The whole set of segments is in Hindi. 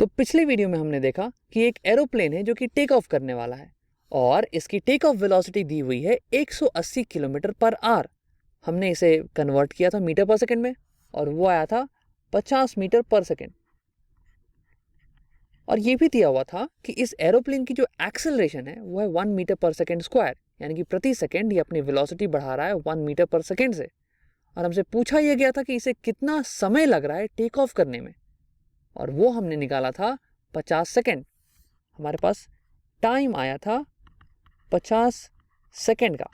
तो पिछले वीडियो में हमने देखा कि एक एरोप्लेन है जो कि टेक ऑफ करने वाला है और इसकी टेक ऑफ वेलोसिटी दी हुई है 180 किलोमीटर पर आवर। हमने इसे कन्वर्ट किया था मीटर पर सेकंड में और वो आया था 50 मीटर पर सेकंड। और ये भी दिया हुआ था कि इस एरोप्लेन की जो एक्सेलरेशन है वो है 1 मीटर पर सेकंड स्क्वायर, यानी कि प्रति सेकंड ये अपनी वेलोसिटी बढ़ा रहा है 1 मीटर पर सेकंड से। और हमसे पूछा यह गया था कि इसे कितना समय लग रहा है टेक ऑफ करने में, और वो हमने निकाला था 50 सेकंड। हमारे पास टाइम आया था 50 सेकंड का।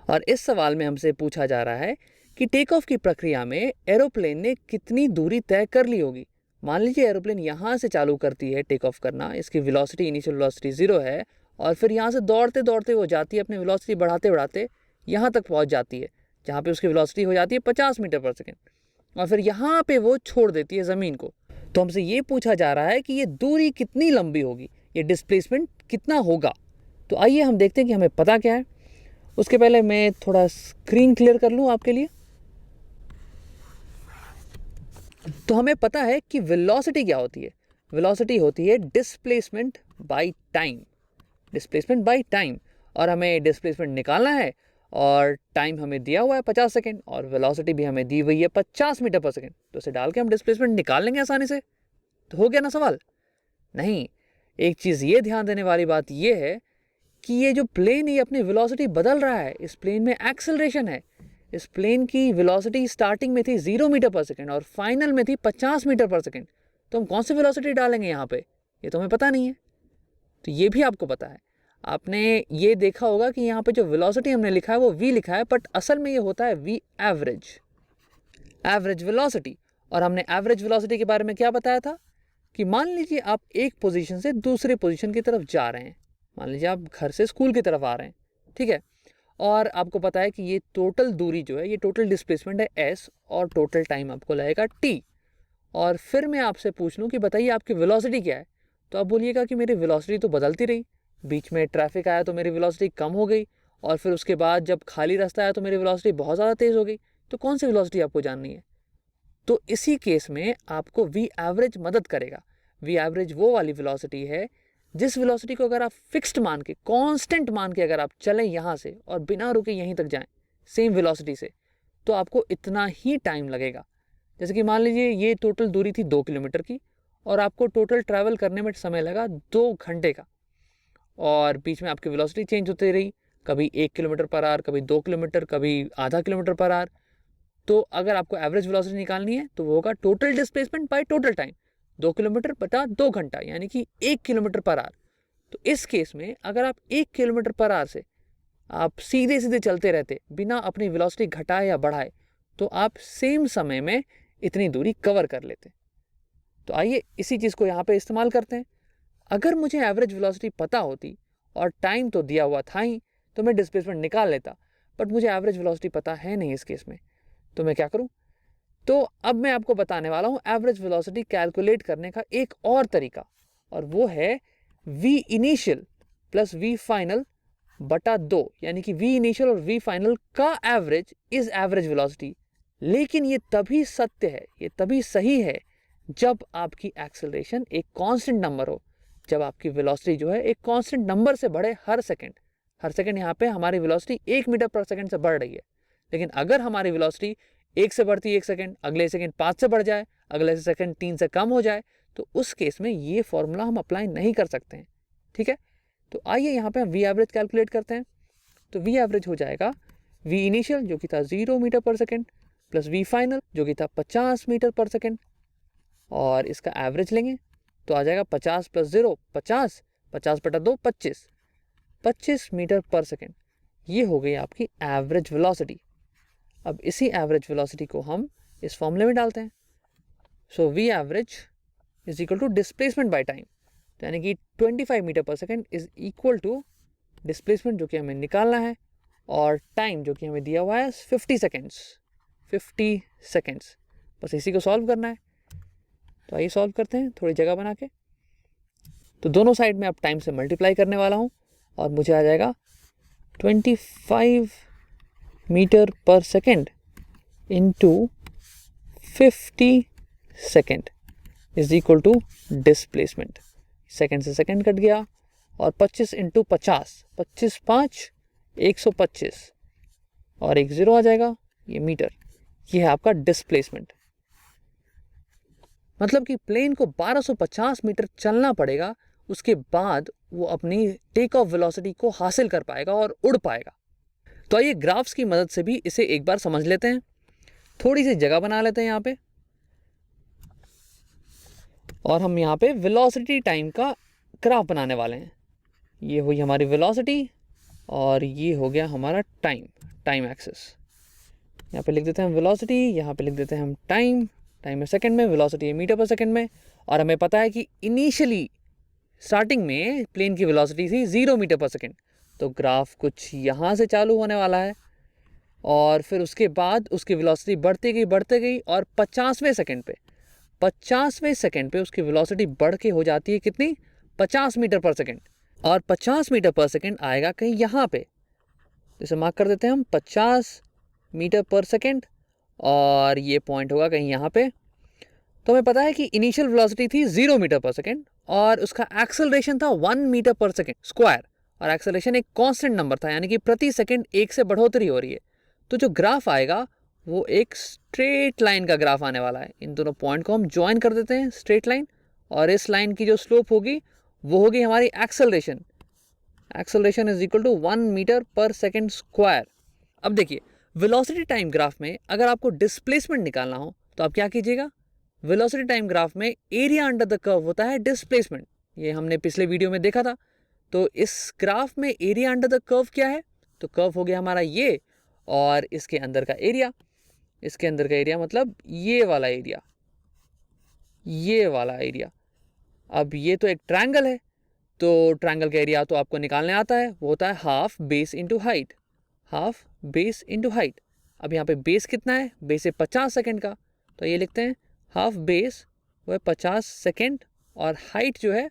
और इस सवाल में हमसे पूछा जा रहा है कि टेक ऑफ की प्रक्रिया में एरोप्लेन ने कितनी दूरी तय कर ली होगी। मान लीजिए एरोप्लेन यहाँ से चालू करती है टेक ऑफ करना, इसकी वेलोसिटी इनिशियल वेलोसिटी 0 है और फिर यहाँ से दौड़ते दौड़ते वो जाती है, अपनी वेलोसिटी बढ़ाते बढ़ाते यहाँ तक पहुँच जाती है जहाँ पे उसकी वेलोसिटी हो जाती है 50 मीटर पर सेकंड, और फिर यहाँ पे वो छोड़ देती है ज़मीन को। तो हमसे ये पूछा जा रहा है कि ये दूरी कितनी लंबी होगी, ये डिस्प्लेसमेंट कितना होगा। तो आइए हम देखते हैं कि हमें पता क्या है। उसके पहले मैं थोड़ा स्क्रीन क्लियर कर लूँ आपके लिए। तो हमें पता है कि वेलोसिटी क्या होती है। वेलोसिटी होती है displacement by time, displacement by time. और हमें डिस्प्लेसमेंट निकालना है और टाइम हमें दिया हुआ है 50 सेकंड और वेलोसिटी भी हमें दी हुई है 50 मीटर पर सेकंड। तो इसे डाल के हम डिस्प्लेसमेंट निकाल लेंगे आसानी से। तो हो गया ना सवाल? नहीं, एक चीज़ ये ध्यान देने वाली बात ये है कि ये जो प्लेन है अपनी वेलोसिटी बदल रहा है। इस प्लेन में एक्सेलरेशन है। इस प्लेन की वेलोसिटी स्टार्टिंग में थी 0 मीटर पर सेकंड और फाइनल में थी 50 मीटर पर सेकंड। तो हम कौन सी वेलोसिटी डालेंगे यहाँ पे, ये तो हमें पता नहीं है। तो ये भी आपको पता है। आपने ये देखा होगा कि यहाँ पे जो वेलोसिटी हमने लिखा है वो v लिखा है, बट असल में ये होता है v एवरेज, एवरेज वेलोसिटी। और हमने एवरेज वेलोसिटी के बारे में क्या बताया था कि मान लीजिए आप एक पोजीशन से दूसरे पोजीशन की तरफ जा रहे हैं। मान लीजिए आप घर से स्कूल की तरफ आ रहे हैं, ठीक है, और आपको पता है कि ये टोटल दूरी जो है, ये टोटल डिस्प्लेसमेंट है s और टोटल टाइम आपको लगेगा t। और फिर मैं आपसे पूछ लूँ कि बताइए आपकी वेलोसिटी क्या है, तो आप बोलिएगा कि मेरी वेलोसिटी तो बदलती रही, बीच में ट्रैफिक आया तो मेरी वेलोसिटी कम हो गई, और फिर उसके बाद जब खाली रास्ता आया तो मेरी वेलोसिटी बहुत ज़्यादा तेज़ हो गई। तो कौन सी वेलोसिटी आपको जाननी है? तो इसी केस में आपको वी एवरेज मदद करेगा। वी एवरेज वो वाली वेलोसिटी है जिस वेलोसिटी को अगर आप फिक्स्ड मान के, कांस्टेंट मान के अगर आप चलें यहाँ से और बिना रुके यहीं तक जाएं सेम वेलोसिटी से, तो आपको इतना ही टाइम लगेगा। जैसे कि मान लीजिए ये टोटल दूरी थी 2 किलोमीटर की और आपको टोटल ट्रैवल करने में समय लगा 2 घंटे का, और बीच में आपकी वेलोसिटी चेंज होती रही, कभी 1 किलोमीटर पर आवर, कभी 2 किलोमीटर, कभी आधा किलोमीटर पर आवर। तो अगर आपको एवरेज वेलोसिटी निकालनी है तो वो होगा total displacement by total time, 2 kilometre बटा 2 घंटा, यानी कि 1 किलोमीटर पर आवर। तो इस केस में अगर आप 1 किलोमीटर पर आवर से आप सीधे सीधे चलते रहते बिना अपनी वेलोसिटी घटाए या बढ़ाए, तो आप सेम समय में इतनी दूरी कवर कर लेते। तो आइए इसी चीज़ को यहाँ पे इस्तेमाल करते हैं। अगर मुझे एवरेज वेलोसिटी पता होती और टाइम तो दिया हुआ था ही, तो मैं डिस्प्लेसमेंट निकाल लेता, बट मुझे एवरेज वेलोसिटी पता है नहीं इस केस में। तो मैं क्या करूं? तो अब मैं आपको बताने वाला हूं एवरेज वेलोसिटी कैलकुलेट करने का एक और तरीका, और वो है v initial plus v final बटा 2, यानी कि v इनिशियल और v फाइनल का एवरेज इज एवरेज वेलोसिटी। लेकिन ये तभी सत्य है, ये तभी सही है जब आपकी एक्सेलरेशन एक कांस्टेंट नंबर हो, जब आपकी वेलोसिटी जो है एक कांस्टेंट नंबर से बढ़े हर सेकंड। हर सेकंड यहाँ पे हमारी वेलोसिटी 1 मीटर पर सेकंड से बढ़ रही है, लेकिन अगर हमारी वेलोसिटी 1 से बढ़ती 1 सेकंड, अगले सेकंड 5 से बढ़ जाए, अगले सेकंड 3 से कम हो जाए, तो उस केस में ये फॉर्मूला हम अप्लाई नहीं कर सकते हैं, ठीक है। तो आइए यहाँ पे हम वी एवरेज कैलकुलेट करते हैं। तो वी एवरेज हो जाएगा वी इनिशियल जो कि था 0 metre per second plus we final जो कि था 50 मीटर पर सेकंड, और इसका एवरेज लेंगे तो आ जाएगा 50 प्लस 0 50, 50 बटा 2 25, 25 मीटर पर सेकंड। ये हो गई आपकी एवरेज वेलोसिटी। अब इसी एवरेज वेलोसिटी को हम इस फॉर्मूले में डालते हैं। So v average is equal to displacement by time, यानी कि 25 metre per second is equal to displacement जो कि हमें निकालना है, और टाइम जो कि हमें दिया हुआ है 50 सेकेंड्स, 50 सेकेंड्स। बस इसी को सॉल्व करना है। तो आइए सॉल्व करते हैं थोड़ी जगह बना के। तो दोनों साइड में अब टाइम से मल्टीप्लाई करने वाला हूँ और मुझे आ जाएगा 25 metre per second into 50 second. Is equal to displacement, second से सेकेंड कट गया, और 25 इंटू 50, 25 5 125, और एक ज़ीरो आ जाएगा, ये मीटर। ये है आपका डिस्प्लेसमेंट। मतलब कि प्लेन को 1250 मीटर चलना पड़ेगा, उसके बाद वो अपनी टेक ऑफ वेलोसिटी को हासिल कर पाएगा और उड़ पाएगा। तो आइए ग्राफ्स की मदद से भी इसे एक बार समझ लेते हैं। थोड़ी सी जगह बना लेते हैं यहाँ पे, और हम यहाँ पे वेलोसिटी टाइम का ग्राफ बनाने वाले हैं। ये हुई हमारी वेलोसिटी, और ये हो गया हमारा टाइम एक्सिस। यहाँ पे लिख देते हैं हम वेलोसिटी, यहाँ पे लिख देते हैं हम टाइम है सेकंड में, वेलोसिटी है मीटर पर सेकंड में। और हमें पता है कि इनिशियली स्टार्टिंग में प्लेन की वेलोसिटी थी 0 मीटर पर सेकंड। तो ग्राफ कुछ यहाँ से चालू होने वाला है, और फिर उसके बाद उसकी वेलोसिटी बढ़ते गई, और 50वें सेकंड पे उसकी वेलोसिटी बढ़ के हो जाती है कितनी, 50 मीटर पर सेकंड। और 50 मीटर पर सेकंड आएगा कहीं यहाँ पे, जैसे मार्क कर देते हैं हम 50 मीटर पर सेकंड, और ये पॉइंट होगा कहीं यहाँ पे। तो हमें पता है कि इनिशियल वेलोसिटी थी 0 मीटर पर सेकंड, और उसका एक्सेलरेशन था 1 मीटर पर सेकंड स्क्वायर, और एक्सेलरेशन एक कांस्टेंट नंबर था, यानी कि प्रति सेकंड 1 से बढ़ोतरी हो रही है। तो जो ग्राफ आएगा वो एक स्ट्रेट लाइन का ग्राफ आने वाला है। इन दोनों पॉइंट को हम ज्वाइन कर देते हैं, स्ट्रेट लाइन, और इस लाइन की जो स्लोप होगी वो होगी हमारी acceleration. Acceleration is equal to 1 metre per second square. अब देखिए, वेलोसिटी टाइम ग्राफ में अगर आपको डिस्प्लेसमेंट निकालना हो तो आप क्या कीजिएगा, वेलोसिटी टाइम ग्राफ में एरिया अंडर द कर्व होता है डिस्प्लेसमेंट। ये हमने पिछले वीडियो में देखा था। तो इस ग्राफ में एरिया अंडर द कर्व क्या है, तो कर्व हो गया हमारा ये, और इसके अंदर का एरिया, मतलब ये वाला एरिया। अब ये तो एक ट्रायंगल है, तो ट्रायंगल का एरिया तो आपको निकालने आता है, वो होता है हाफ बेस इंटू हाइट। अब यहाँ पे बेस कितना है, बेस है 50 सेकेंड का, तो ये लिखते हैं हाफ बेस वो है 50 सेकेंड, और हाइट जो है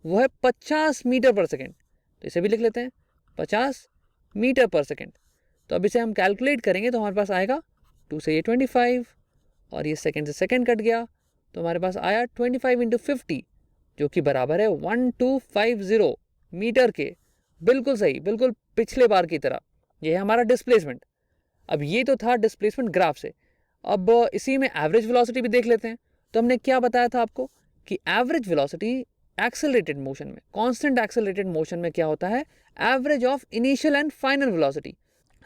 वो है 50 मीटर पर सेकेंड। तो इसे भी लिख लेते हैं 50 मीटर पर सेकेंड। तो अब इसे हम कैलकुलेट करेंगे तो हमारे पास आएगा 2 से ये 25, और ये सेकेंड से सेकेंड कट गया, तो हमारे पास आया 25 इंटू 50, जो कि बराबर है 1250 मीटर के। बिल्कुल सही, बिल्कुल पिछले बार की तरह। ये है हमारा डिस्प्लेसमेंट। अब ये तो था डिस्प्लेसमेंट ग्राफ से। अब इसी में एवरेज वेलोसिटी भी देख लेते हैं। तो हमने क्या बताया था आपको कि एवरेज वेलोसिटी एक्सेलरेटेड मोशन में, कांस्टेंट एक्सेलरेटेड मोशन में क्या होता है, average of initial and final velocity.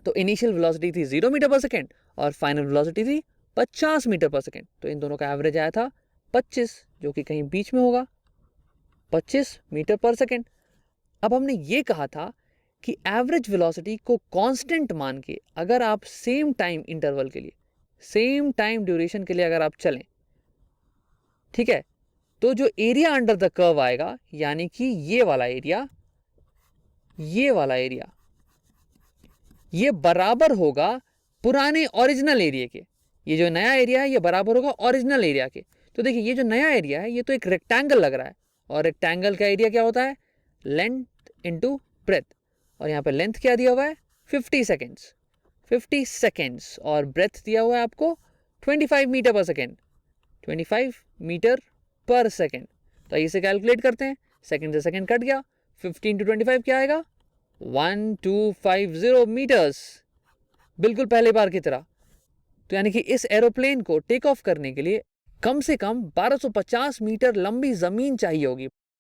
तो इनिशियल वेलोसिटी थी 0 मीटर पर सेकेंड, और फाइनल वेलोसिटी थी 50 मीटर पर सेकेंड। तो इन दोनों का एवरेज आया था 25, जो कि कहीं बीच में होगा, 25 मीटर पर सेकेंड। अब हमने ये कहा था कि एवरेज वेलोसिटी को कांस्टेंट मान के अगर आप सेम टाइम इंटरवल के लिए, सेम टाइम ड्यूरेशन के लिए अगर आप चलें, ठीक है, तो जो एरिया अंडर द कर्व आएगा, यानी कि ये वाला एरिया, ये बराबर होगा पुराने ओरिजिनल एरिया के। ये जो नया एरिया है ये बराबर होगा ओरिजिनल एरिया के। तो देखिए, ये जो नया एरिया है ये तो एक रेक्टेंगल लग रहा है, और रेक्टेंगल का एरिया क्या होता है, लेंथ इंटू ब्रेथ। और यहाँ पे लेंथ क्या दिया हुआ है, 50 सेकेंड्स, और ब्रेथ दिया हुआ है आपको 25 metre per second, 25 metre per second. तो इसे कैलकुलेट करते हैं, सेकेंड से सेकेंड कट गया, 50 इंटू 25 क्या आएगा, 1250 मीटर्स, बिल्कुल पहले बार की तरह। तो यानी कि इस एरोप्लेन को टेक ऑफ करने के लिए कम से कम 1250 मीटर लंबी जमीन चाहिए होगी।